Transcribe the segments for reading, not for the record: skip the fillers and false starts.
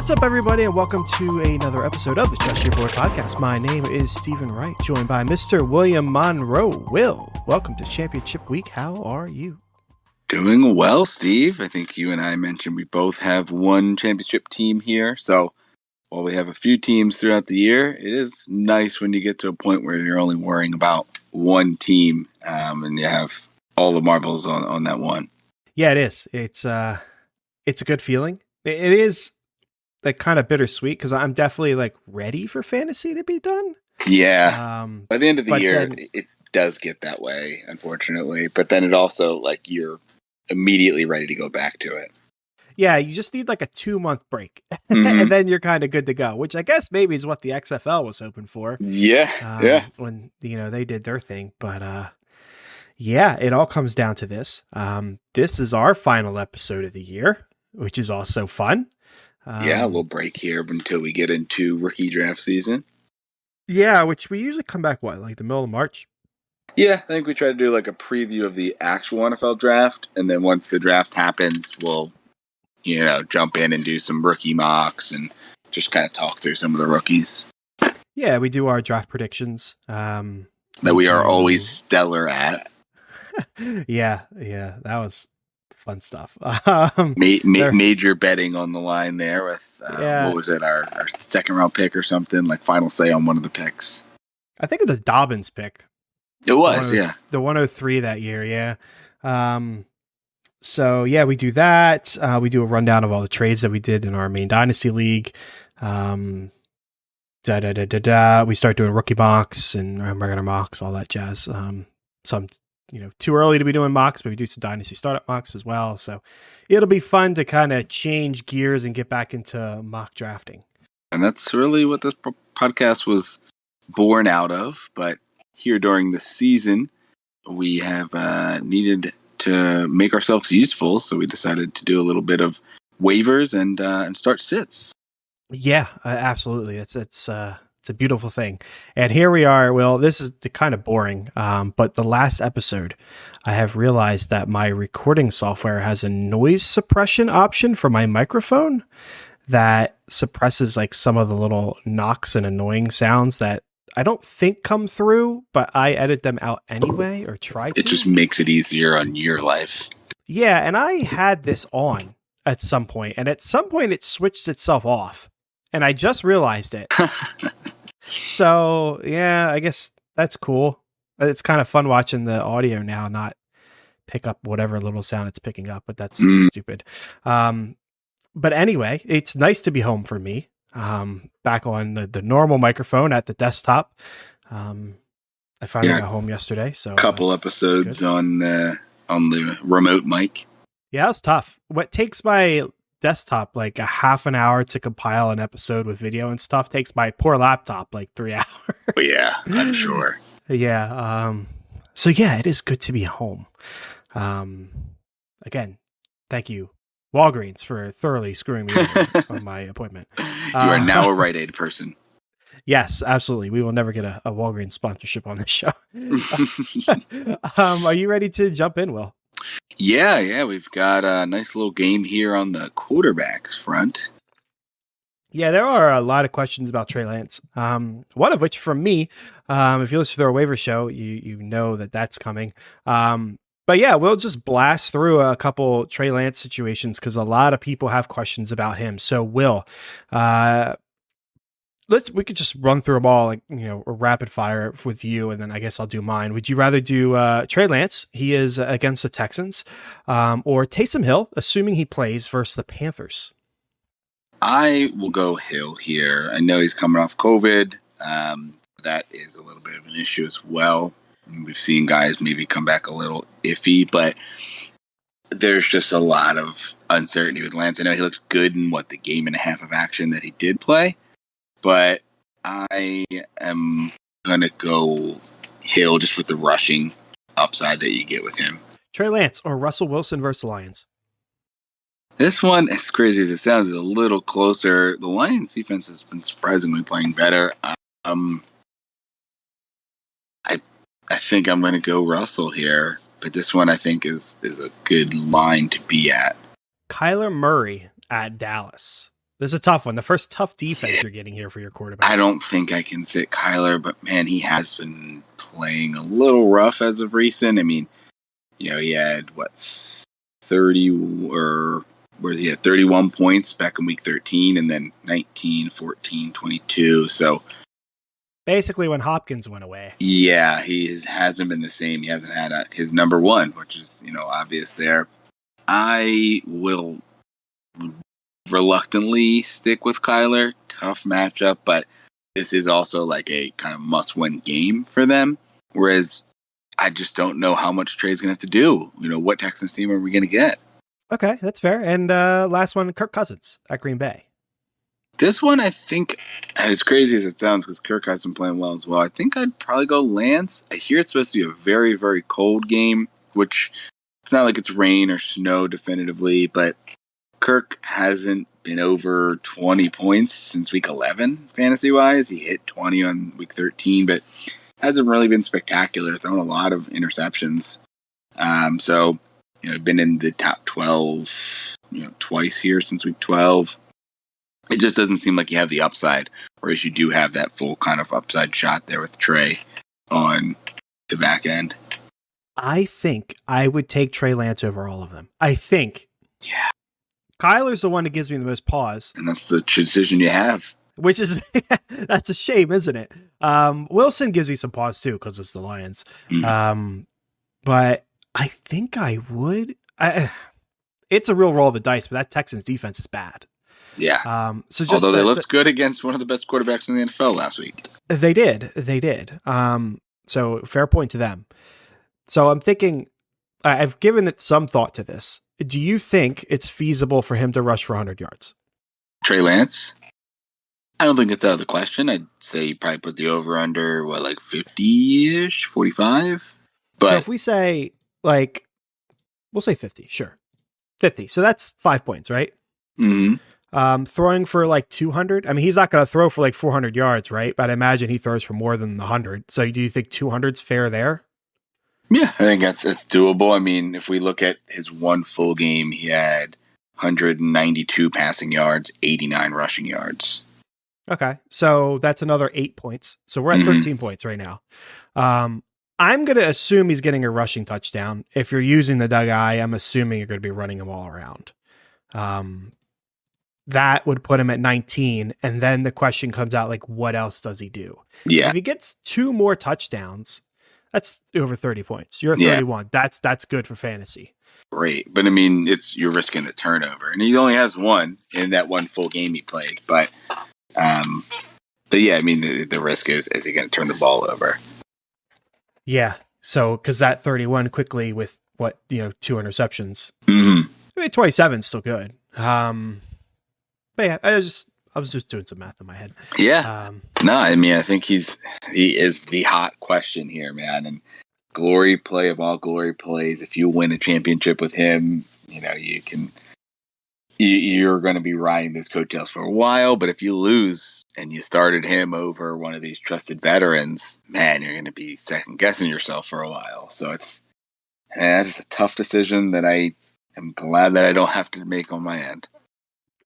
What's up, everybody, and welcome to another episode of the Trust Your Board podcast. My name is Stephen Wright, joined by Mr. William Monroe. Will, welcome to Championship Week. How are you? Doing well, Steve. I think you and I mentioned we both have one championship team here. So while we have a few teams throughout the year, it is nice when you get to a point where you're only worrying about one team and you have all the marbles on that one. Yeah, it is. It's a good feeling. It is like kind of bittersweet because I'm definitely like ready for fantasy to be done. Yeah. By the end of the year, then, it does get that way, unfortunately. But then it also, like, you're immediately ready to go back to it. Yeah, you just need like a 2-month break Mm-hmm. and then you're kind of good to go, which I guess maybe is what the XFL was hoping for. Yeah. When, they did their thing. But yeah, it all comes down to this. This is our final episode of the year, which is also fun. Yeah, a little break here until we get into rookie draft season. Yeah, which we usually come back, like the middle of March? Yeah, I think we try to do like a preview of the actual NFL draft, and then once the draft happens, we'll, jump in and do some rookie mocks and just kind of talk through some of the rookies. Yeah, we do our draft predictions. That we are always stellar at. Yeah, that was fun stuff. Major betting on the line there with, what was it, our second round pick or something, like final say on one of the picks. I think of the Dobbins pick. It was, yeah. The 103 that year, yeah. So, yeah, we do that. We do a rundown of all the trades that we did in our main Dynasty League. We start doing rookie mocks and regular mocks, all that jazz. Some too early to be doing mocks, but we do some Dynasty startup mocks as well. So it'll be fun to kind of change gears and get back into mock drafting. And that's really what this podcast was born out of. But here during the season, we have needed to make ourselves useful. So we decided to do a little bit of waivers and start sits. Yeah, absolutely. It's a beautiful thing. And here we are. Well, this is kind of boring, but the last episode, I have realized that my recording software has a noise suppression option for my microphone that suppresses like some of the little knocks and annoying sounds that I don't think come through, but I edit them out anyway or try to. It just makes it easier on your life. Yeah, and I had this on at some point, and at some point it switched itself off, and I just realized it. So, yeah, I guess that's cool. It's kind of fun watching the audio now not pick up whatever little sound it's picking up, but that's stupid. But anyway, it's nice to be home for me. Back on the normal microphone at the desktop. I finally got home yesterday. So a couple episodes good. on the remote mic. Yeah, it was tough. What takes my desktop like a half an hour to compile an episode with video and stuff takes my poor laptop like 3 hours. Oh, yeah, I'm sure. Yeah. So yeah, it is good to be home. Again, thank you, Walgreens, for thoroughly screwing me on my appointment. You are now a Rite Aid person. Yes, absolutely. We will never get a Walgreens sponsorship on this show. Are you ready to jump in, Will? Yeah. We've got a nice little game here on the quarterbacks front. Yeah, there are a lot of questions about Trey Lance. One of which from me, if you listen to our waiver show, you know that's coming. But yeah, we'll just blast through a couple Trey Lance situations because a lot of people have questions about him. So Will, we could just run through them all, like, rapid fire with you, and then I guess I'll do mine. Would you rather do Trey Lance? He is against the Texans, or Taysom Hill, assuming he plays, versus the Panthers? I will go Hill here. I know he's coming off COVID. That is a little bit of an issue as well. We've seen guys maybe come back a little iffy, but there's just a lot of uncertainty with Lance. I know he looked good in the game and a half of action that he did play, but I am going to go Hill just with the rushing upside that you get with him. Trey Lance or Russell Wilson versus the Lions? This one, as crazy as it sounds, is a little closer. The Lions defense has been surprisingly playing better. I think I'm going to go Russell here, but this one I think is a good line to be at. Kyler Murray at Dallas. This is a tough one. The first tough defense you're getting here for your quarterback. I don't think I can sit Kyler, but man, he has been playing a little rough as of recent. I mean, he had 30 or where he had 31 points back in week 13 and then 19, 14, 22. So basically when Hopkins went away. Yeah, he hasn't been the same. He hasn't had his number one, which is, obvious there. I will reluctantly stick with Kyler. Tough matchup, but this is also like a kind of must-win game for them. Whereas I just don't know how much Trey's going to have to do. What Texans team are we going to get? Okay, that's fair. And last one, Kirk Cousins at Green Bay. This one, I think, as crazy as it sounds, because Kirk has been playing well as well, I think I'd probably go Lance. I hear it's supposed to be a very, very cold game, which it's not like it's rain or snow definitively, but Kirk hasn't been over 20 points since week 11, fantasy-wise. He hit 20 on week 13, but hasn't really been spectacular, thrown a lot of interceptions. So, been in the top 12, twice here since week 12. It just doesn't seem like you have the upside, whereas you do have that full kind of upside shot there with Trey on the back end. I think I would take Trey Lance over all of them. I think. Yeah. Kyler's the one that gives me the most pause. And that's the decision you have. Which is, that's a shame, isn't it? Wilson gives me some pause too, because it's the Lions. Mm-hmm. But I think I would. It's a real roll of the dice, but that Texans defense is bad. Yeah. So just although they looked good against one of the best quarterbacks in the NFL last week. They did. So fair point to them. So I'm thinking, I've given it some thought to this. Do you think it's feasible for him to rush for 100 yards? Trey Lance? I don't think it's out of the question. I'd say you probably put the over under, 50-ish, 45? But so if we say, we'll say 50, sure. 50. So that's 5 points, right? Mm-hmm. Throwing for 200. I mean, he's not going to throw for 400 yards, right? But I imagine he throws for more than 100. So do you think 200's fair there? Yeah, I think it's doable. I mean, if we look at his one full game, he had 192 passing yards, 89 rushing yards. Okay, so that's another 8 points. So we're at 13 points right now. I'm going to assume he's getting a rushing touchdown. If you're using the Doug Eye, I'm assuming you're going to be running him all around. That would put him at 19. And then the question comes out, what else does he do? Yeah. If he gets 2 more touchdowns, that's over 30 points. You're at 31. Yeah. That's good for fantasy. Great. But I mean, you're risking the turnover. And he only has one in that one full game he played. But yeah, I mean, the risk is he going to turn the ball over? Yeah. So, because that 31 quickly with 2 interceptions. Mm-hmm. I mean, 27 is still good. But yeah, I was just doing some math in my head. Yeah. No, I mean, I think he is the hot question here, man. And glory play of all glory plays. If you win a championship with him, you're going to be riding those coattails for a while. But if you lose and you started him over one of these trusted veterans, man, you're going to be second guessing yourself for a while. So it's a tough decision that I am glad that I don't have to make on my end.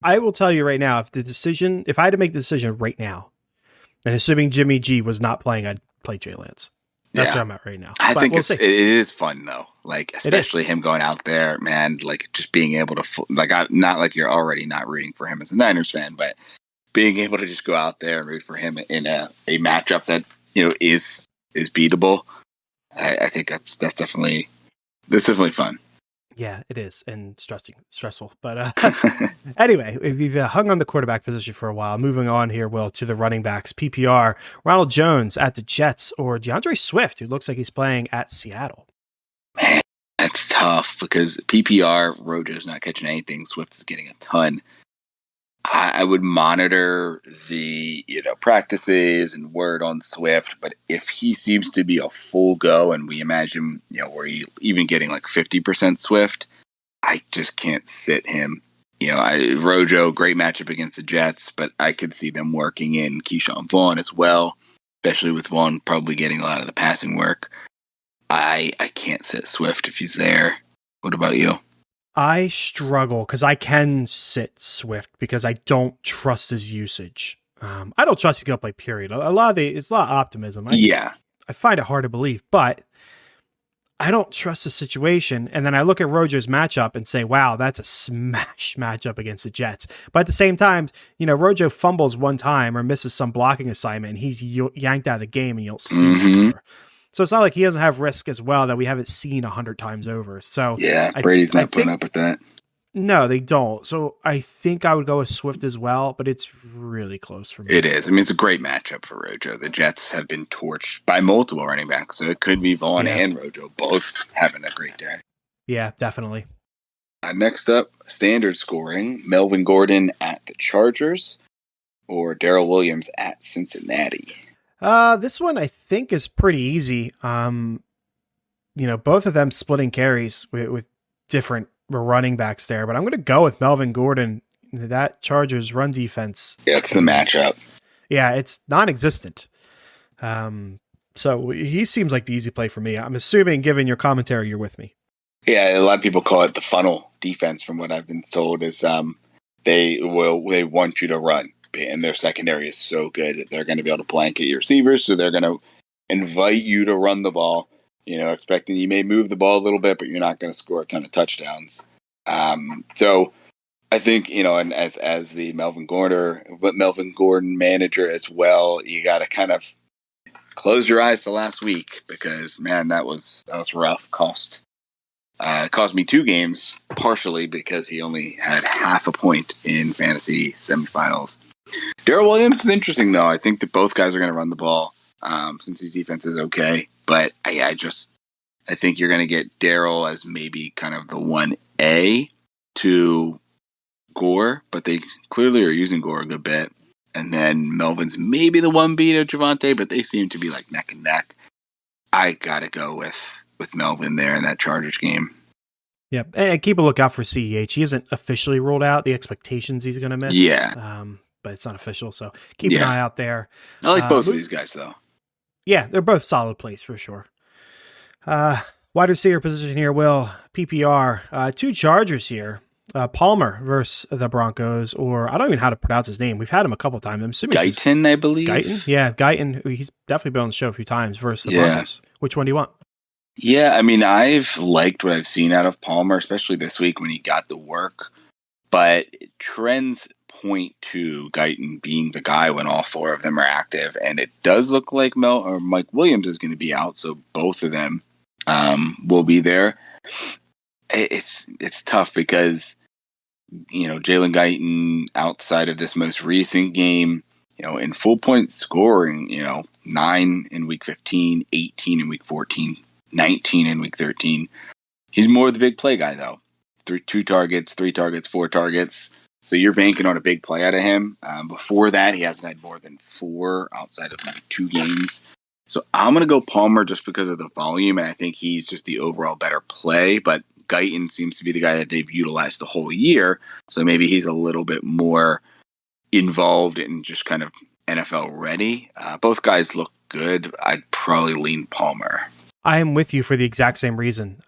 I will tell you right now, if I had to make the decision right now, and assuming Jimmy G was not playing, I'd play Jay Lance. That's where I'm at right now. I think it is fun though. Especially him going out there, man, just being able to, not like you're already not rooting for him as a Niners fan, but being able to just go out there and root for him in a matchup that, is beatable. I think that's definitely fun. Yeah, it is, and stressful. But anyway, we've hung on the quarterback position for a while. Moving on here, Will, to the running backs. PPR, Ronald Jones at the Jets or DeAndre Swift, who looks like he's playing at Seattle. Man, that's tough because PPR, Rojo's not catching anything. Swift is getting a ton. I would monitor the practices and word on Swift, but if he seems to be a full go, and we imagine where he even getting 50% Swift, I just can't sit him. Rojo, great matchup against the Jets, but I could see them working in Keyshawn Vaughn as well, especially with Vaughn probably getting a lot of the passing work. I can't sit Swift if he's there. What about you? I struggle because I can sit Swift because I don't trust his usage. I don't trust he's going to play, period. It's a lot of optimism. Yeah. I find it hard to believe, but I don't trust the situation. And then I look at Rodgers' matchup and say, wow, that's a smash matchup against the Jets. But at the same time, Rojo fumbles one time or misses some blocking assignment and he's yanked out of the game and you'll see him anymore. So it's not like he doesn't have risk as well that we haven't seen 100 times over. So yeah, Brady's not putting up with that. No, they don't. So I think I would go with Swift as well, but it's really close for me. It is. I mean, it's a great matchup for Rojo. The Jets have been torched by multiple running backs, so it could be Vaughn and Rojo both having a great day. Yeah, definitely. Next up, standard scoring, Melvin Gordon at the Chargers or Daryl Williams at Cincinnati. This one I think is pretty easy. Both of them splitting carries with different running backs there, but I'm going to go with Melvin Gordon. That Chargers run defense. Yeah, it's the matchup. Yeah, it's non-existent. So he seems like the easy play for me. I'm assuming, given your commentary, you're with me. Yeah, a lot of people call it the funnel defense. From what I've been told, is they want you to run, and their secondary is so good that they're going to be able to blanket your receivers, so they're going to invite you to run the ball. Expecting you may move the ball a little bit, but you're not going to score a ton of touchdowns. So I think, and as the Melvin Gordon manager as well, you got to kind of close your eyes to last week because, man, that was rough. Cost me 2 games, partially because he only had half a point in fantasy semifinals. Daryl Williams is interesting, though. I think that both guys are going to run the ball since his defense is okay. But I think you're going to get Daryl as maybe kind of the 1A to Gore, but they clearly are using Gore a good bit. And then Melvin's maybe the 1B to Javonte, but they seem to be like neck and neck. I got to go with Melvin there in that Chargers game. Yeah, and keep a lookout for CEH. He isn't officially ruled out. The expectations he's going to miss. Yeah. But it's not official, so keep an eye out there. I like both of these guys, though. Yeah, they're both solid plays for sure. Wide receiver position here, Will. PPR. 2 Chargers here. Palmer versus the Broncos, or I don't even know how to pronounce his name. We've had him a couple times. I'm assuming Guyton, I believe. Guyton? Yeah, Guyton. He's definitely been on the show a few times versus the Broncos. Which one do you want? Yeah, I mean, I've liked what I've seen out of Palmer, especially this week when he got the work. But trends point to Guyton being the guy when all 4 of them are active, and it does look like Mike Williams is going to be out, so both of them will be there. It's tough because Jalen Guyton, outside of this most recent game, in full point scoring, 9 in week 15, 18 in week 14, 19 in week 13. He's more the big play guy though. 2 targets, 3 targets, 4 targets. So you're banking on a big play out of him. Before that, he hasn't had more than 4 outside of maybe 2 games. So I'm going to go Palmer just because of the volume, and I think he's just the overall better play. But Guyton seems to be the guy that they've utilized the whole year, so maybe he's a little bit more involved and just kind of NFL ready. Both guys look good. I'd probably lean Palmer. I am with you for the exact same reason.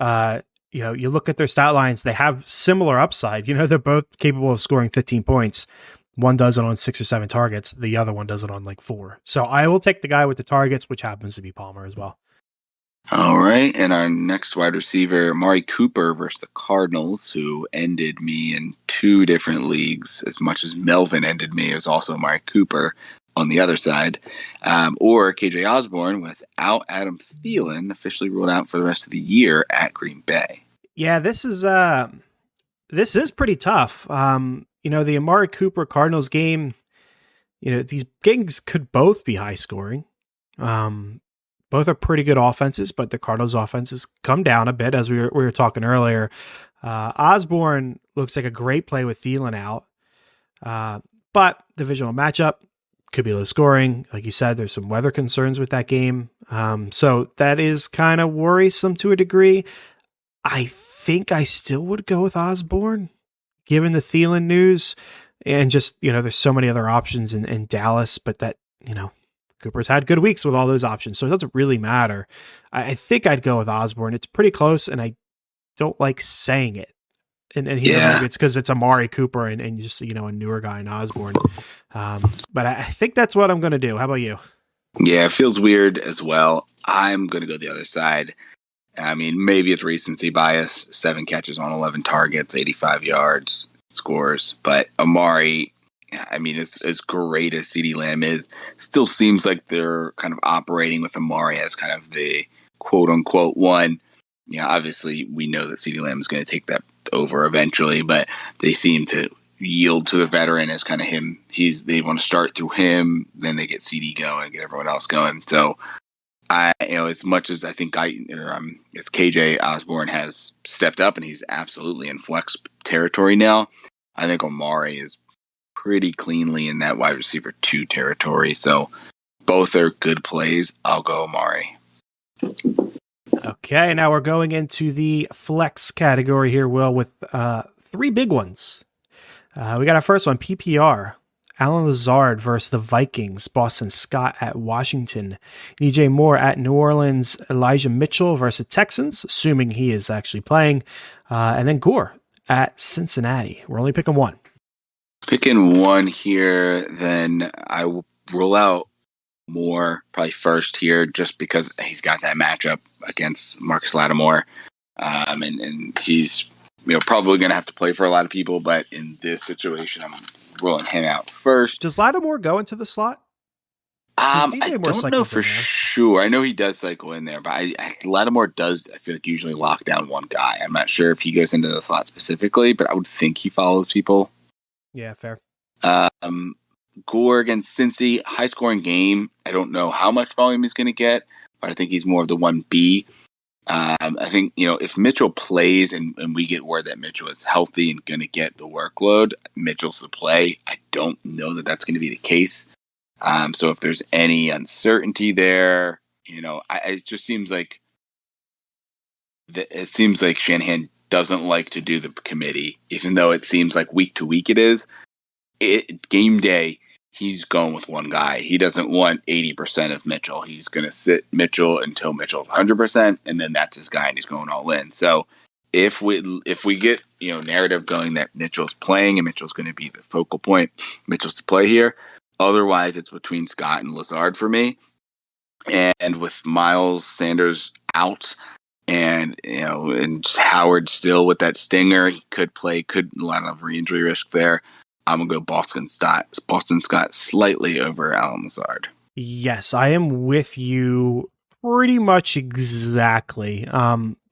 You look at their stat lines, they have similar upside. They're both capable of scoring 15 points. One does it on 6 or 7 targets. The other one does it on like 4. So I will take the guy with the targets, which happens to be Palmer as well. All right. And our next wide receiver, Amari Cooper versus the Cardinals, who ended me in 2 different leagues. As much as Melvin ended me, it was also Amari Cooper on the other side. Or KJ Osborne without Adam Thielen, officially ruled out for the rest of the year at Green Bay. Yeah, this is pretty tough. The Amari Cooper Cardinals game, these games could both be high scoring. Both are pretty good offenses, but the Cardinals offense has come down a bit as we were talking earlier. Osborne looks like a great play with Thielen out. But divisional matchup could be low scoring. Like you said, there's some weather concerns with that game. So that is kind of worrisome to a degree. I think I still would go with Osborne, given the Thielen news, and just, there's so many other options in Dallas, but that, Cooper's had good weeks with all those options, so it doesn't really matter. I think I'd go with Osborne. It's pretty close, and I don't like saying it. And here Yeah. maybe it's because it's Amari Cooper and just, a newer guy in Osborne. But I think that's what I'm going to do. How about you? Yeah, it feels weird as well. I'm going to go the other side. I mean, maybe it's recency bias. 7 catches on 11 targets, 85 yards, scores. But Amari, I mean, as great as CeeDee Lamb is, still seems like they're kind of operating with Amari as kind of the quote-unquote one. Yeah, obviously, we know that CeeDee Lamb is going to take that over eventually, but they seem to yield to the veteran as kind of him. They want to start through him, then they get CD going, get everyone else going. So as much as I think as KJ Osborne has stepped up and he's absolutely in flex territory now, I think Omari is pretty cleanly in that wide receiver 2 territory. So both are good plays. I'll go Omari. Okay, now we're going into the flex category here, Will, with 3 big ones. We got our first one, PPR. Alan Lazard versus the Vikings. Boston Scott at Washington. DJ Moore at New Orleans. Elijah Mitchell versus Texans, assuming he is actually playing. And then Gore at Cincinnati. We're only picking one. Picking one here, then I will rule out Moore probably first here just because he's got that matchup against Marcus Lattimore. And he's probably going to have to play for a lot of people, but in this situation, I'm ruling him out first. Does Lattimore go into the slot? I don't know for sure. I know he does cycle in there, but Lattimore does, I feel like, usually lock down one guy. I'm not sure if he goes into the slot specifically, but I would think he follows people. Yeah, fair. Gore against Cincy, high-scoring game. I don't know how much volume he's going to get, but I think he's more of the 1B. I think, if Mitchell plays and we get word that Mitchell is healthy and going to get the workload, Mitchell's the play. I don't know that that's going to be the case. So if there's any uncertainty there, it just seems like Shanahan doesn't like to do the committee, even though it seems like week to week it is. Game day, he's going with one guy. He doesn't want 80% of Mitchell. He's going to sit Mitchell until Mitchell's 100%, and then that's his guy, and he's going all in. So if we get narrative going that Mitchell's playing and Mitchell's going to be the focal point, Mitchell's to play here. Otherwise, it's between Scott and Lazard for me. And with Miles Sanders out, and and Howard still with that stinger, he could play. A lot of re-injury risk there. I'm going to go Boston Scott slightly over Alan Lazard. Yes, I am with you pretty much exactly.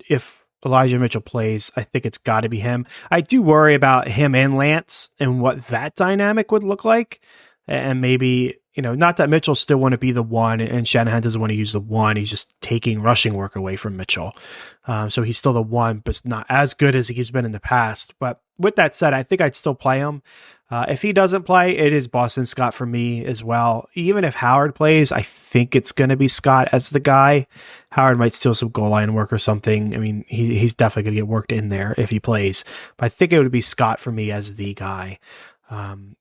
If Elijah Mitchell plays, I think it's got to be him. I do worry about him and Lance and what that dynamic would look like. And maybe, not that Mitchell still want to be the one and Shanahan doesn't want to use the one. He's just taking rushing work away from Mitchell. So he's still the one, but it's not as good as he's been in the past. But with that said, I think I'd still play him. If he doesn't play, it is Boston Scott for me as well. Even if Howard plays, I think it's going to be Scott as the guy. Howard might steal some goal line work or something. I mean, he's definitely going to get worked in there if he plays. But I think it would be Scott for me as the guy.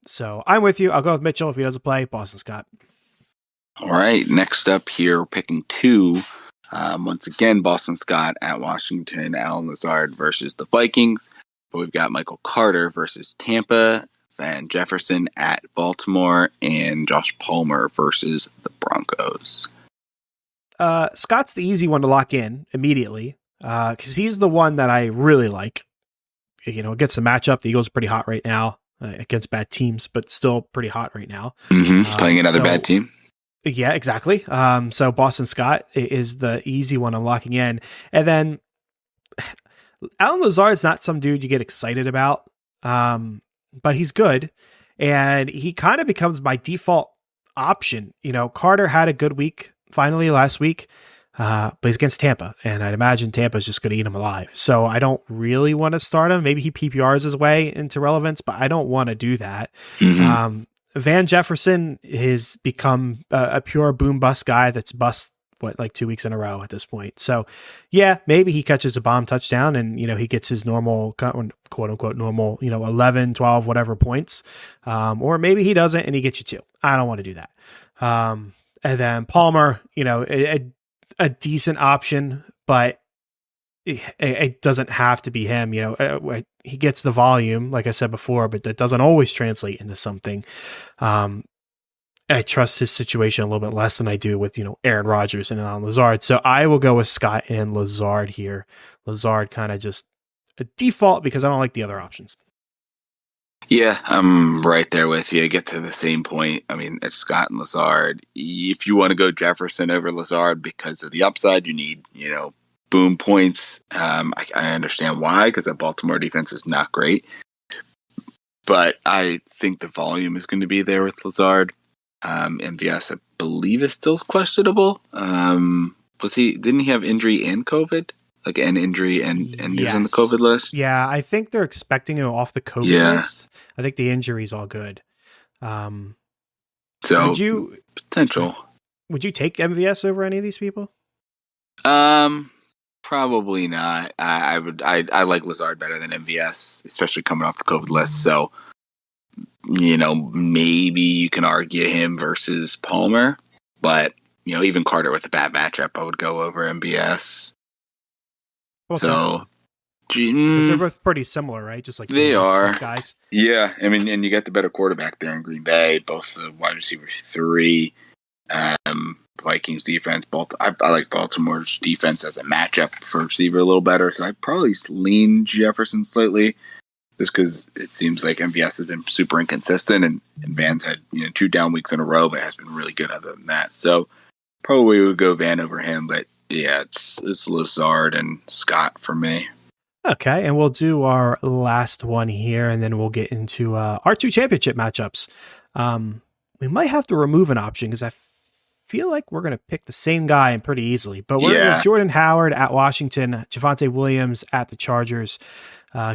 So I'm with you. I'll go with Mitchell if he doesn't play. Boston Scott. All right. Next up here, we're picking 2. Once again, Boston Scott at Washington, Alan Lazard versus the Vikings. But we've got Michael Carter versus Tampa, Van Jefferson at Baltimore, and Josh Palmer versus the Broncos. Scott's the easy one to lock in immediately because he's the one that I really like. Against the matchup, the Eagles are pretty hot right now. Against bad teams, but still pretty hot right now. Playing another bad team. Yeah, exactly. So Boston Scott is the easy one I'm locking in. And then Alan Lazard is not some dude you get excited about, but he's good. And he kind of becomes my default option. Carter had a good week finally last week, but he's against Tampa, and I'd imagine Tampa's just going to eat him alive. So I don't really want to start him. Maybe he PPRs his way into relevance, but I don't want to do that. Van Jefferson has become a pure boom bust guy that's bust, 2 weeks in a row at this point. So yeah, maybe he catches a bomb touchdown and, he gets his normal, quote unquote, normal, 11, 12, whatever points. Or maybe he doesn't and he gets you 2. I don't want to do that. And then Palmer, a decent option, but it doesn't have to be him. He gets the volume, like I said before, but that doesn't always translate into something. I trust his situation a little bit less than I do with, Aaron Rodgers and Alan Lazard. So I will go with Scott and Lazard here. Lazard kind of just a default because I don't like the other options. Yeah, I'm right there with you. I get to the same point. I mean, it's Scott and Lazard. If you want to go Jefferson over Lazard because of the upside, you need, boom points. I understand why, because the Baltimore defense is not great. But I think the volume is going to be there with Lazard. MVS, I believe, is still questionable. Didn't he have injury and COVID? Like an injury and he was on the COVID list? Yeah, I think they're expecting him off the COVID list. I think the injury's all good. So potential. Would you take MVS over any of these people? Probably not. I like Lazard better than MVS, especially coming off the COVID list. So, maybe you can argue him versus Palmer, but even Carter with a bad matchup, I would go over MVS. So, they're both pretty similar, right? Just like they are guys. Yeah, I mean, and you got the better quarterback there in Green Bay, both the wide receiver 3. Vikings defense. I like Baltimore's defense as a matchup for receiver a little better, so I'd probably lean Jefferson slightly, just because it seems like MVS has been super inconsistent, and Van's had 2 down weeks in a row, but has been really good other than that. So probably would go Van over him, but yeah, it's Lazard and Scott for me. Okay, and we'll do our last one here, and then we'll get into our 2 championship matchups. We might have to remove an option because I feel like we're going to pick the same guy and pretty easily. But we're going to Jordan Howard at Washington, Javonte Williams at the Chargers,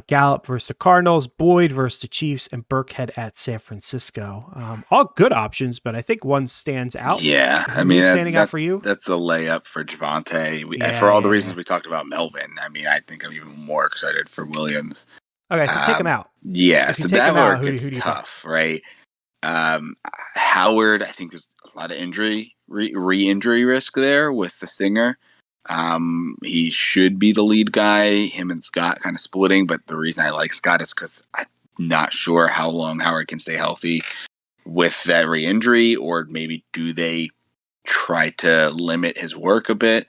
Gallup versus the Cardinals, Boyd versus the Chiefs, and Burkhead at San Francisco. All good options, but I think one stands out. Yeah, standing out for you? That's a layup for Javonte. And for all the reasons we talked about Melvin, I think I'm even more excited for Williams. Okay, so take him out. Yeah, so that work gets tough, right? Howard, I think there's a lot of re-injury risk there with the stinger. He should be the lead guy. Him and Scott kind of splitting, but the reason I like Scott is because I'm not sure how long Howard can stay healthy with that re-injury, or maybe do they try to limit his work a bit?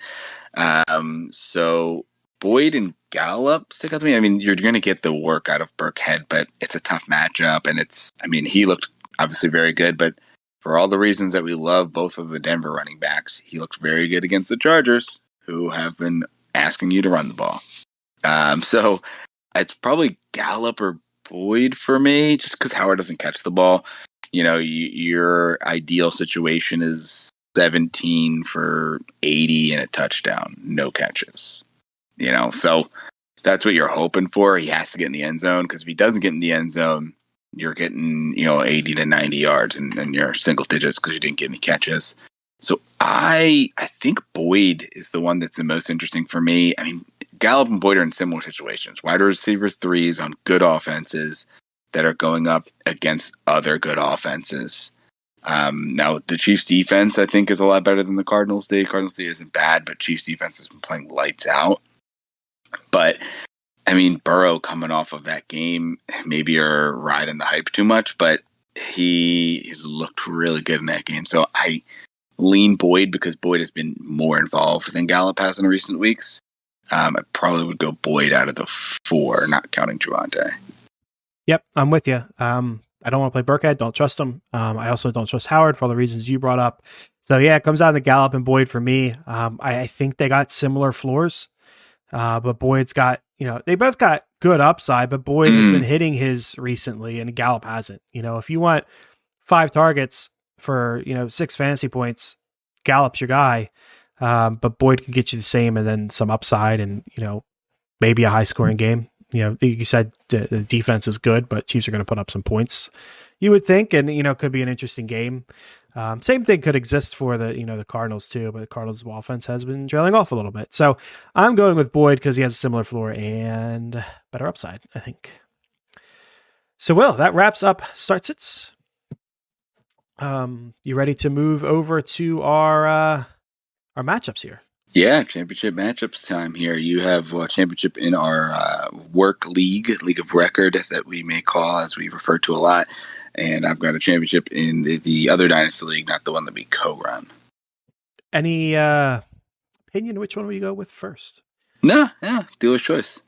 So Boyd and Gallup stick out to me. You're going to get the work out of Burkhead, but it's a tough matchup, and he looked obviously very good, but for all the reasons that we love both of the Denver running backs, he looks very good against the Chargers, who have been asking you to run the ball. So it's probably Gallup or Boyd for me, just because Howard doesn't catch the ball. Your ideal situation is 17 for 80 and a touchdown, no catches. So that's what you're hoping for. He has to get in the end zone, because if he doesn't get in the end zone, you're getting 80 to 90 yards, and you're single digits because you didn't get any catches. So I think Boyd is the one that's the most interesting for me. Gallup and Boyd are in similar situations. Wide receiver 3s on good offenses that are going up against other good offenses. Now, the Chiefs' defense, I think, is a lot better than the Cardinals' D. Cardinals' D isn't bad, but Chiefs' defense has been playing lights out. But Burrow coming off of that game, maybe you're riding the hype too much, but he's looked really good in that game. So I lean Boyd because Boyd has been more involved than Gallup has in recent weeks. I probably would go Boyd out of the 4, not counting Javonte. Yep, I'm with you. I don't want to play Burkhead. Don't trust him. I also don't trust Howard for all the reasons you brought up. So yeah, it comes down to Gallup and Boyd for me. I think they got similar floors. But Boyd's got, they both got good upside, but Boyd has been hitting his recently and Gallup hasn't. If you want 5 targets for, 6 fantasy points, Gallup's your guy. But Boyd can get you the same and then some upside and, maybe a high scoring game. You said the defense is good, but Chiefs are going to put up some points, you would think, and, could be an interesting game. Same thing could exist for the Cardinals too, but the Cardinals' offense has been trailing off a little bit. So I'm going with Boyd because he has a similar floor and better upside, I think. So Will, that wraps up Start Sits. You ready to move over to our matchups here? Yeah, championship matchups time here. You have championship in our work league of record that we may call, as we refer to a lot. And I've got a championship in the other Dynasty League, not the one that we co-run. Any opinion? Which one will you go with first? No, yeah, dealer's choice.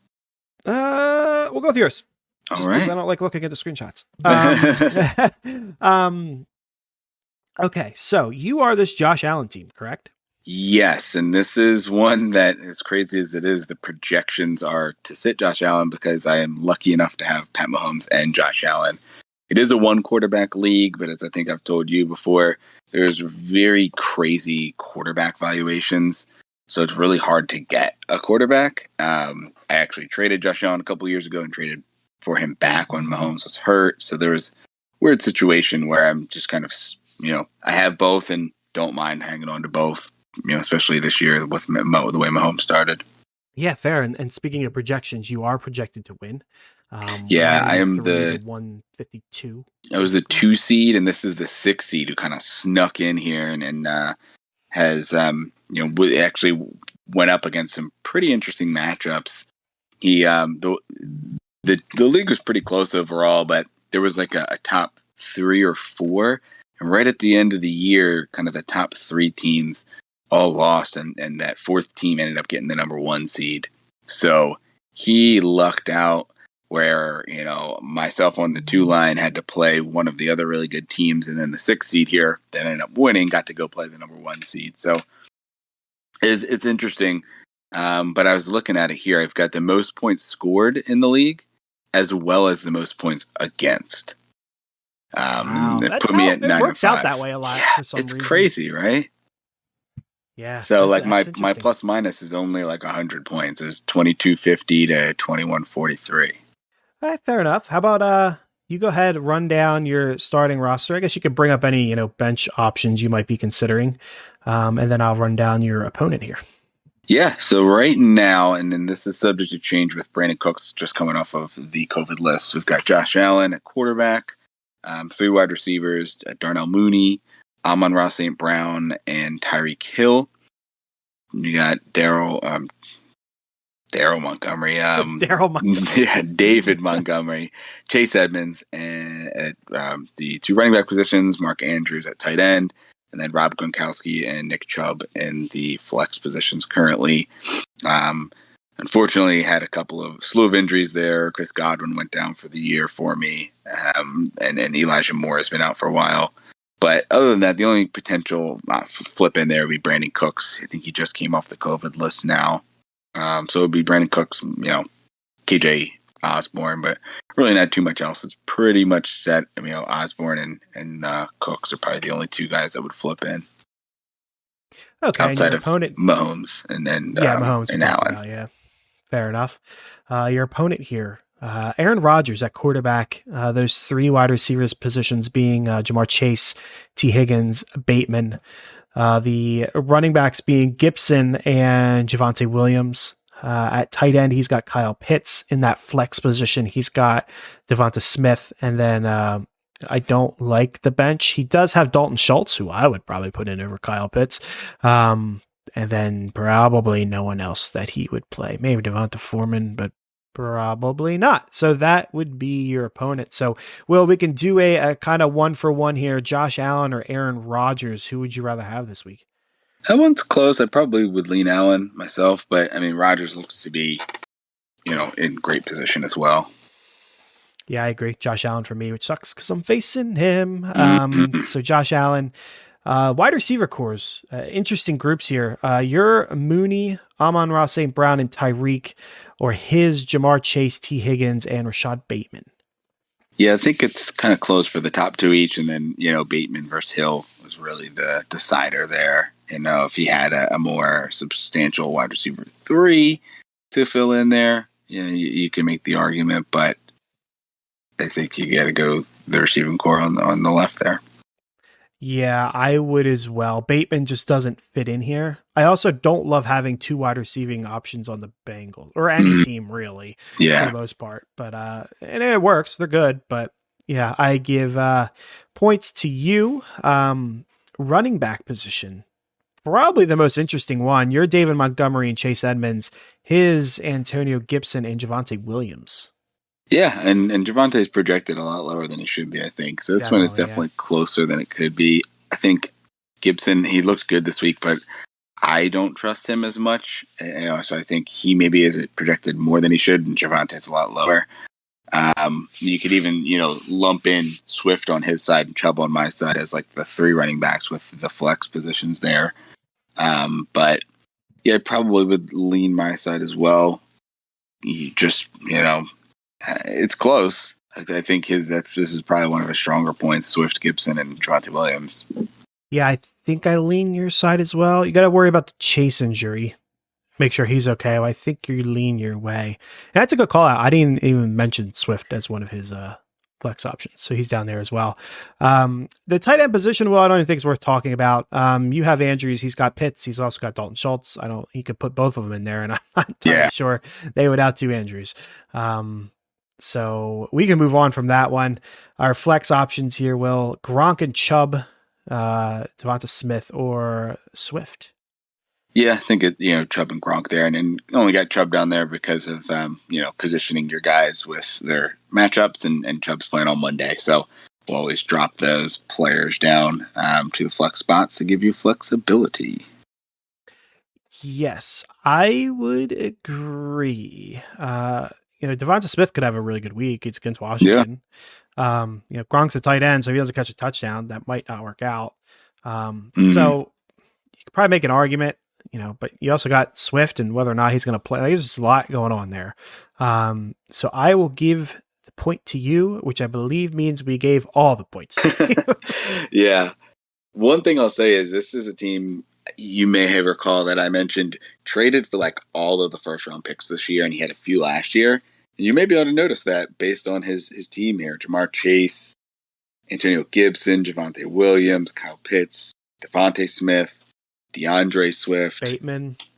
We'll go with yours. All Just because right. I don't like looking at the screenshots. Okay, so you are this Josh Allen team, correct? Yes, and this is one that, as crazy as it is, the projections are to sit Josh Allen because I am lucky enough to have Pat Mahomes and Josh Allen. It is a one quarterback league, but as I think I've told you before, there's very crazy quarterback valuations. So it's really hard to get a quarterback. I actually traded Josh Allen a couple years ago and traded for him back when Mahomes was hurt. So there was a weird situation where I'm just kind of, I have both and don't mind hanging on to both, especially this year with the way Mahomes started. Yeah, fair. And speaking of projections, you are projected to win. Yeah, I am 152. I was a 2 seed, and this is the 6 seed who kind of snuck in here and has actually went up against some pretty interesting matchups. He the league was pretty close overall, but there was like a top 3 or 4, and right at the end of the year, kind of the top 3 teams all lost, and that 4th team ended up getting the number 1 seed. So he lucked out where, myself on the 2 line had to play one of the other really good teams, and then the 6th seed here that ended up winning got to go play the number 1 seed. So it's interesting. But I was looking at it here. I've got the most points scored in the league as well as the most points against. Wow. It put me at 9 it works and 5. out that way a lot for some it's reason. crazy, right? Yeah. So like my plus minus is only like 100 points. It's 2250 to 2143. All right, fair enough. How about you go ahead, run down your starting roster. I guess you could bring up any, bench options you might be considering. And then I'll run down your opponent here. Yeah, so right now, and then this is subject to change with Brandon Cooks just coming off of the COVID list. We've got Josh Allen at quarterback, 3 wide receivers, Darnell Mooney, Amon-Ra St. Brown, and Tyreek Hill. You got Daryl Montgomery. Daryl Montgomery. Yeah, David Montgomery, Chase Edmonds, and at the 2 running back positions, Mark Andrews at tight end, and then Rob Gronkowski and Nick Chubb in the flex positions currently. Unfortunately, had a slew of injuries there. Chris Godwin went down for the year for me, and Elijah Moore has been out for a while. But other than that, the only potential flip in there would be Brandon Cooks. I think he just came off the COVID list now. So it would be Brandon Cooks, KJ Osborne, but really not too much else. It's pretty much set. Osborne and Cooks are probably the only 2 guys that would flip in. Okay, outside of opponent, Mahomes and Mahomes and Allen. About, yeah, fair enough. Your opponent here, Aaron Rodgers at quarterback. Those 3 wide receivers positions being Jamar Chase, T. Higgins, Bateman. The running backs being Gibson and Javonte Williams. At tight end, he's got Kyle Pitts. In that flex position, he's got Devonta Smith. And then I don't like the bench. He does have Dalton Schultz, who I would probably put in over Kyle Pitts. And then probably no one else that he would play. Maybe Devonta Foreman, but probably not. So that would be your opponent. So, Will, we can do a kind of 1-for-1 here. Josh Allen or Aaron Rodgers. Who would you rather have this week? That one's close. I probably would lean Allen myself, but Rodgers looks to be, in great position as well. Yeah, I agree. Josh Allen for me, which sucks because I'm facing him. So Josh Allen, wide receiver cores, interesting groups here. Your Mooney, Amon-Ra St. Brown, and Tyreek, or his Jamar Chase, T. Higgins, and Rashad Bateman. Yeah, I think it's kind of close for the top 2 each, and then Bateman versus Hill was really the decider there. If he had a more substantial wide receiver 3 to fill in there, you can make the argument, but I think you got to go the receiving core on the left there. Yeah, I would as well. Bateman just doesn't fit in here. I also don't love having 2 wide receiving options on the Bengals or any team really, for the most part. But and it works; they're good. But yeah, I give points to you. Running back position. probably the most interesting one. You're David Montgomery and Chase Edmonds. His Antonio Gibson and Javonte Williams. Yeah, and Javante's projected a lot lower than he should be, I think. So this one is Definitely, yeah. definitely closer than it could be. I think Gibson, he looked good this week, but I don't trust him as much. So I think he maybe is projected more than he should, and Javante's a lot lower. You could even, lump in Swift on his side and Chubb on my side as like the three running backs with the flex positions there. But yeah, I probably would lean my side as well. You just, it's close. I think this is probably one of his stronger points: Swift, Gibson, and Javonte Williams. Yeah, I think I lean your side as well. You got to worry about the Chase injury. Make sure he's okay. Well, I think you lean your way. And that's a good call out. I didn't even mention Swift as one of his flex options, so he's down there as well. The tight end position, well, I don't even think it's worth talking about. You have Andrews. He's got Pitts. He's also got Dalton Schultz. He could put both of them in there, and I'm not entirely sure they would outdo Andrews. So we can move on from that one. Our flex options here will Gronk and Chubb, Devonta Smith, or Swift. Yeah, I think Chubb and Gronk there, and then only got Chubb down there because of positioning your guys with their matchups, and Chubb's playing on Monday, so we'll always drop those players down to the flex spots to give you flexibility. Yes, I would agree. Devonta Smith could have a really good week. It's against Washington. Yeah. Gronk's a tight end, so if he doesn't catch a touchdown, that might not work out. So you could probably make an argument, but you also got Swift and whether or not he's going to play. There's just a lot going on there. So I will give the point to you, which I believe means we gave all the points to you. Yeah. One thing I'll say is this is a team you may have recalled that I mentioned traded for like all of the first round picks this year, and he had a few last year. And you may be able to notice that based on his team here: Jamar Chase, Antonio Gibson, Javonte Williams, Kyle Pitts, Devontae Smith, DeAndre Swift,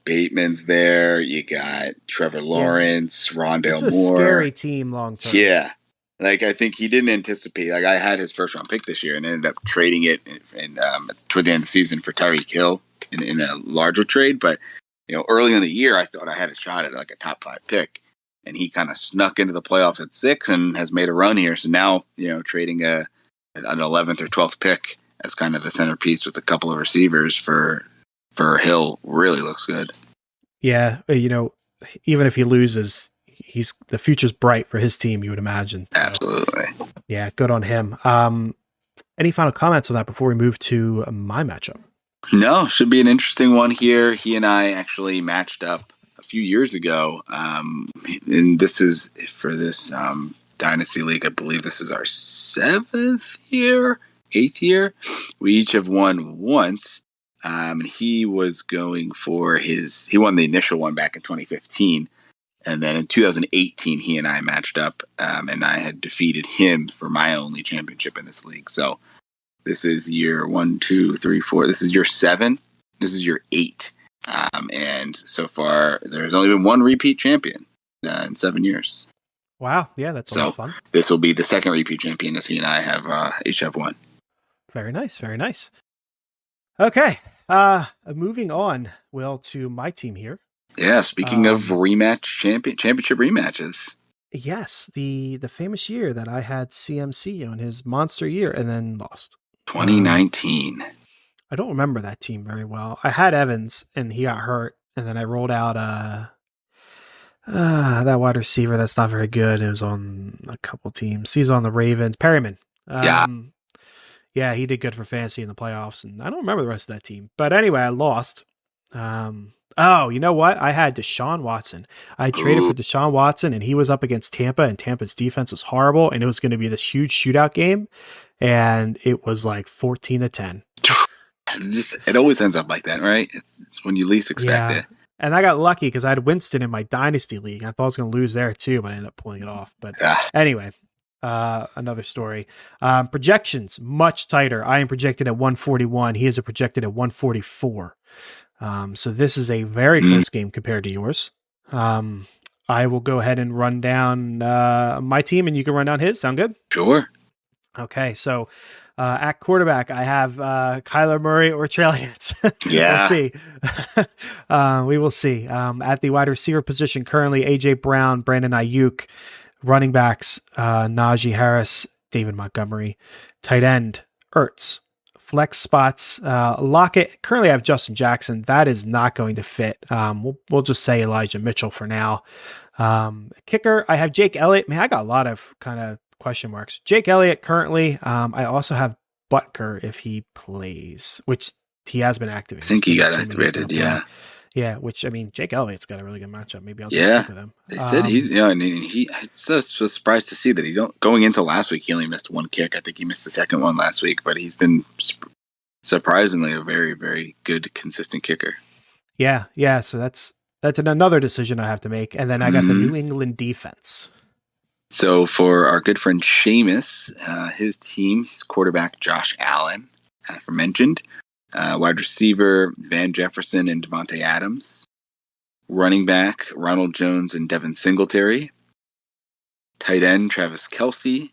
Bateman's there. You got Trevor Lawrence, Rondale Moore. It's a scary team long term. Yeah. Like, I think he didn't anticipate. Like, I had his first round pick this year and ended up trading it toward the end of the season for Tyreek Hill in a larger trade. But, early in the year, I thought I had a shot at like a top 5 pick. And he kind of snuck into the playoffs at 6 and has made a run here. So now, trading an 11th or 12th pick as kind of the centerpiece with a couple of receivers for Hill really looks good. Yeah. Even if he loses, the future's bright for his team, you would imagine. So, absolutely. Yeah, good on him. Any final comments on that before we move to my matchup? No, should be an interesting one here. He and I actually matched up a few years ago, and this is for this Dynasty League. I believe this is our 8th year. We each have won once. And he was going for he won the initial one back in 2015. And then in 2018, he and I matched up, and I had defeated him for my only championship in this league. So this is year 1, 2, 3, 4. This is year 7. This is year 8. And so far, there's only been one repeat champion in 7 years. Wow. Yeah, that's always fun. This will be the second repeat champion as he and I have each have won. Very nice. Very nice. Okay. Moving on, Will, to my team here. Yeah, speaking of championship rematches. Yes, the famous year that I had CMC on his monster year and then lost. 2019. I don't remember that team very well. I had Evans and he got hurt, and then I rolled out that wide receiver that's not very good. It was on a couple teams. He's on the Ravens. Perryman. Yeah, he did good for fantasy in the playoffs, and I don't remember the rest of that team. But anyway, I lost. You know what? I had Deshaun Watson. I traded for Deshaun Watson, and he was up against Tampa, and Tampa's defense was horrible, and it was going to be this huge shootout game, and it was like 14-10. It always ends up like that, right? It's when you least expect it. And I got lucky because I had Winston in my Dynasty League. I thought I was going to lose there too, but I ended up pulling it off. But anyway, another story. Projections, much tighter. I am projected at 141. He is projected at 144. So this is a very close game compared to yours. I will go ahead and run down my team, and you can run down his. Sound good? Sure. Okay, so At quarterback, I have Kyler Murray or Trey Lance. We'll Yeah. see. We will see. At the wide receiver position, currently A.J. Brown, Brandon Ayuk. Running backs, Najee Harris, David Montgomery. Tight end, Ertz. Flex spots, Lockett. Currently, I have Justin Jackson. That is not going to fit. We'll just say Elijah Mitchell for now. Kicker, I have Jake Elliott. Man, I got a lot of kind of question marks. Jake Elliott currently. I also have Butker if he plays, which he has been I activated. think So he I'm got assuming he's gonna activated. Yeah. play. Yeah, which I mean, Jake Elliott's got a really good matchup. Maybe I'll just Yeah. stick with him. They said he's, and I'm so surprised to see that he don't, going into last week, he only missed one kick. I think he missed the second one last week, but he's been surprisingly a very, very good, consistent kicker. Yeah. So that's another decision I have to make. And then I got the New England defense. So for our good friend Seamus, his team's quarterback Josh Allen, aforementioned, wide receiver Van Jefferson and Devontae Adams, running back Ronald Jones and Devin Singletary, tight end Travis Kelce,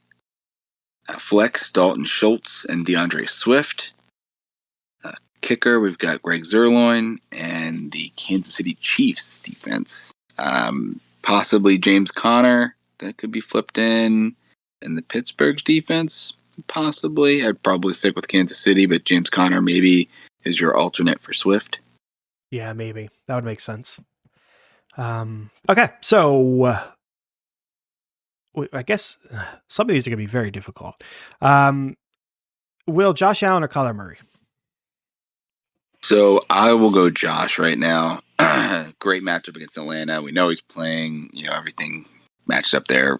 flex Dalton Schultz and DeAndre Swift, kicker we've got Greg Zerloin, and the Kansas City Chiefs defense, possibly James Conner. That could be flipped in. And the Pittsburgh's defense, possibly. I'd probably stick with Kansas City, but James Conner maybe is your alternate for Swift. Yeah, maybe. That would make sense. Okay, so I guess some of these are going to be very difficult. Will Josh Allen or Kyler Murray? So I will go Josh right now. Great matchup against Atlanta. We know he's playing, everything matched up there.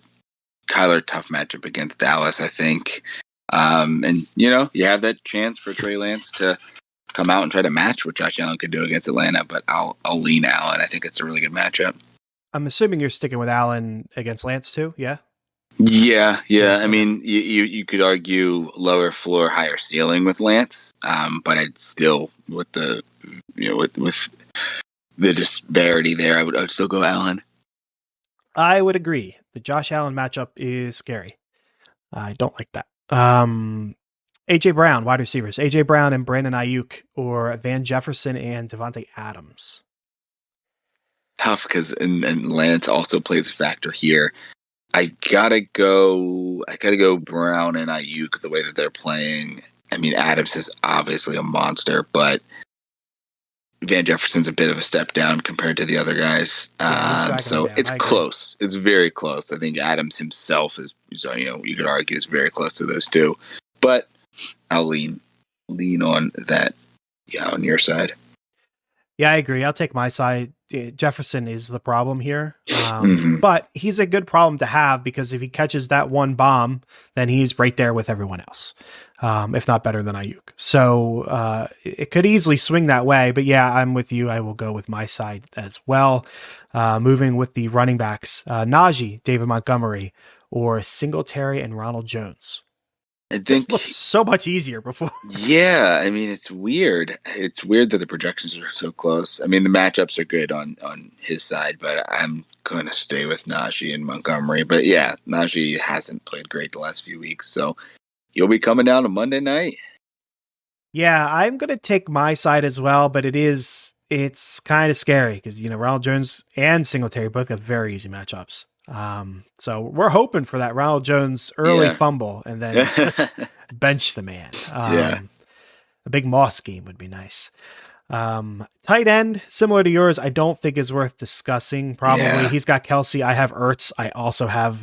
Kyler, tough matchup against Dallas, I think. And you have that chance for Trey Lance to come out and try to match what Josh Allen could do against Atlanta, but I'll lean Allen. I think it's a really good matchup. I'm assuming you're sticking with Allen against Lance too, yeah? Yeah. Yeah, I mean, you could argue lower floor, higher ceiling with Lance, but I'd still, with the with the disparity there, I would still go Allen. I would agree. The Josh Allen matchup is scary. I don't like that. AJ Brown, wide receivers. AJ Brown and Brandon Ayuk, or Van Jefferson and Devontae Adams. Tough because and Lance also plays a factor here. I gotta go Brown and Ayuk the way that they're playing. I mean, Adams is obviously a monster, but Van Jefferson's a bit of a step down compared to the other guys. So it's close. It's very close. I think Adams himself is, you could argue, is very close to those two. But I'll lean on that, on your side. Yeah, I agree. I'll take my side. Jefferson is the problem here. But he's a good problem to have because if he catches that one bomb, then he's right there with everyone else, if not better than Ayuk. So it could easily swing that way. But yeah, I'm with you. I will go with my side as well. Moving with the running backs, Najee, David Montgomery, or Singletary and Ronald Jones. I think this looks so much easier before. Yeah, I mean, it's weird. It's weird that the projections are so close. I mean, the matchups are good on his side, but I'm going to stay with Najee and Montgomery. But yeah, Najee hasn't played great the last few weeks, so you'll be coming down on Monday night. Yeah, I'm going to take my side as well, but it's kind of scary because, Ronald Jones and Singletary both have very easy matchups. So we're hoping for that Ronald Jones early fumble and then just bench the man. A big Moss game would be nice. Tight end, similar to yours, I don't think is worth discussing. Probably he's got Kelce. I have Ertz. I also have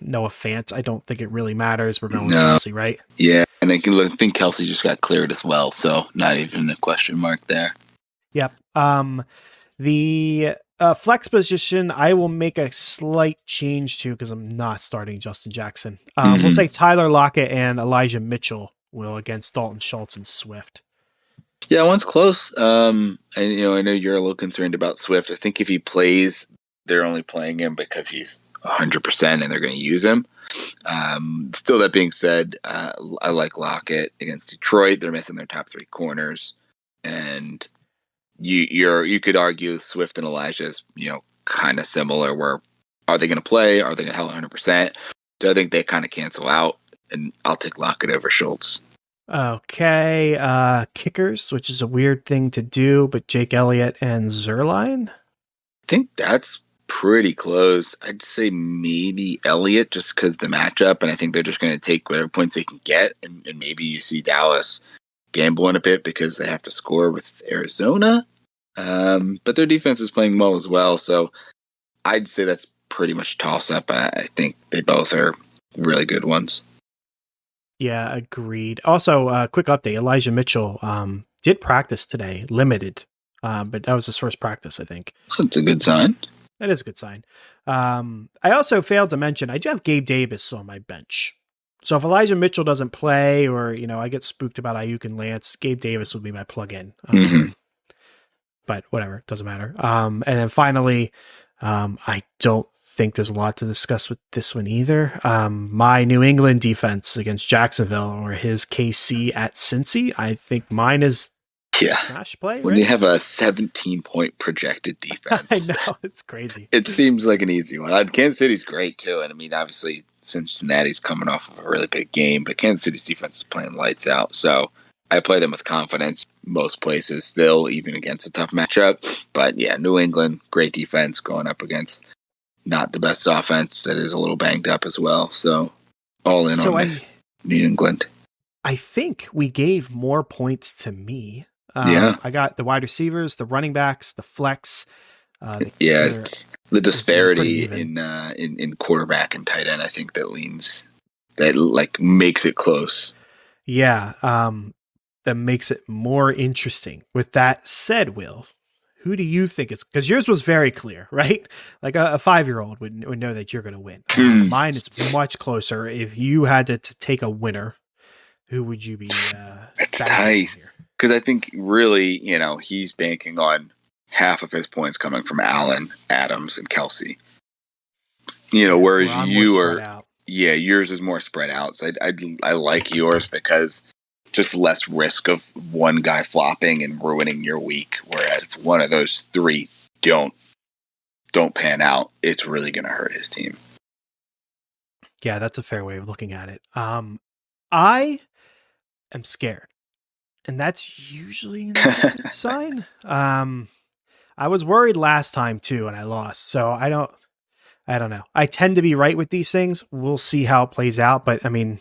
Noah Fant. I don't think it really matters. We're going with Kelce, right? Yeah, and I think Kelce just got cleared as well, so not even a question mark there. Yep. The flex position, I will make a slight change to because I'm not starting Justin Jackson. We'll say Tyler Lockett and Elijah Mitchell will against Dalton Schultz and Swift. Yeah, one's close. I know you're a little concerned about Swift. I think if he plays, they're only playing him because he's 100% and they're going to use him. Still, that being said, I like Lockett against Detroit. They're missing their top three corners, and you could argue Swift and Elijah is kind of similar. Where are they going to play? Are they going to hell 100%? So I think they kind of cancel out and I'll take Lockett over Schultz. Okay, kickers, which is a weird thing to do, but Jake Elliott and Zerline. I think that's pretty close. I'd say maybe Elliott just because the matchup, and I think they're just going to take whatever points they can get, and maybe you see Dallas gambling a bit because they have to score with Arizona. But their defense is playing well as well, so I'd say that's pretty much a toss-up. I think they both are really good ones. Yeah, agreed. Also, quick update. Elijah Mitchell did practice today, limited, but that was his first practice, I think. That's a good sign. That is a good sign. I also failed to mention, I do have Gabe Davis on my bench. So if Elijah Mitchell doesn't play or, I get spooked about Ayuk and Lance, Gabe Davis would be my plug-in. But whatever, doesn't matter. And then finally, I don't think there's a lot to discuss with this one either. My New England defense against Jacksonville or his KC at Cincy, I think mine is smash play. When you have a 17-point projected defense. I know, it's crazy. It seems like an easy one. Kansas City's great too. And I mean, obviously Cincinnati's coming off of a really big game, but Kansas City's defense is playing lights out. So I play them with confidence most places still, even against a tough matchup. But yeah, New England, great defense going up against not the best offense that is a little banged up as well. So all in on New England. I think we gave more points to me. I got the wide receivers, the running backs, the flex. It's the disparity in quarterback and tight end. I think that makes it close. Yeah, that makes it more interesting. With that said, Will, who do you think is? Because yours was very clear, right? Like a 5-year-old would know that you're going to win. Mine is much closer. If you had to take a winner, who would you be? It's tight. Because I think really, he's banking on half of his points coming from Allen, Adams, and Kelsey. Whereas you are, yours is more spread out. So I like yours because just less risk of one guy flopping and ruining your week. Whereas if one of those three don't pan out, it's really going to hurt his team. Yeah, that's a fair way of looking at it. I am scared. And that's usually a good sign. I was worried last time too, and I lost. So I don't know. I tend to be right with these things. We'll see how it plays out. But I mean,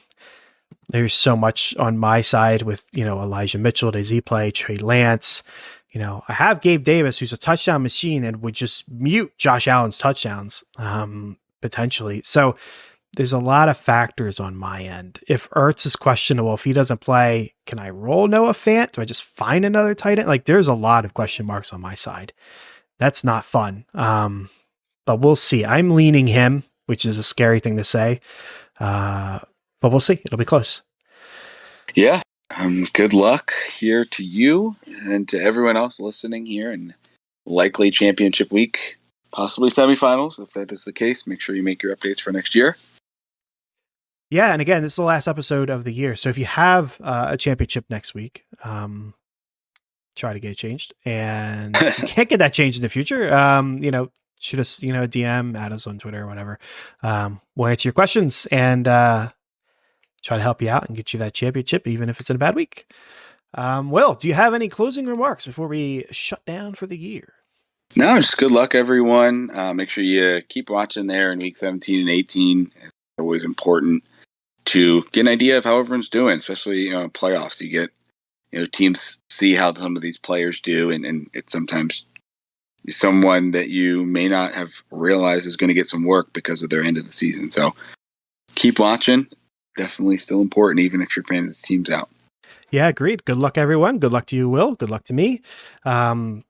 there's so much on my side with, Elijah Mitchell, does he play, Trey Lance? I have Gabe Davis, who's a touchdown machine and would just mute Josh Allen's touchdowns, potentially. So there's a lot of factors on my end. If Ertz is questionable, if he doesn't play, can I roll Noah Fant? Do I just find another tight end? There's a lot of question marks on my side. That's not fun. But we'll see. I'm leaning him, which is a scary thing to say. But we'll see. It'll be close. Yeah. Good luck here to you and to everyone else listening here, and likely championship week, possibly semifinals. If that is the case, make sure you make your updates for next year. Yeah, and again, this is the last episode of the year. So if you have a championship next week, try to get it changed. And if you can't get that changed in the future, shoot us, a DM, add us on Twitter or whatever. We'll answer your questions and try to help you out and get you that championship, even if it's in a bad week. Will, do you have any closing remarks before we shut down for the year? No, just good luck, everyone. Make sure you keep watching there in week 17 and 18. It's always important to get an idea of how everyone's doing, especially playoffs. You get teams see how some of these players do, and it's sometimes someone that you may not have realized is going to get some work because of their end of the season. So keep watching. Definitely still important, even if you're playing the teams out. Yeah, agreed. Good luck, everyone. Good luck to you, Will. Good luck to me. Again,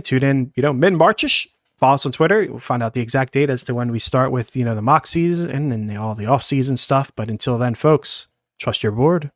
tune in, mid-Marchish. Follow us on Twitter. You'll find out the exact date as to when we start with, the mock season and all the off-season stuff. But until then, folks, trust your board.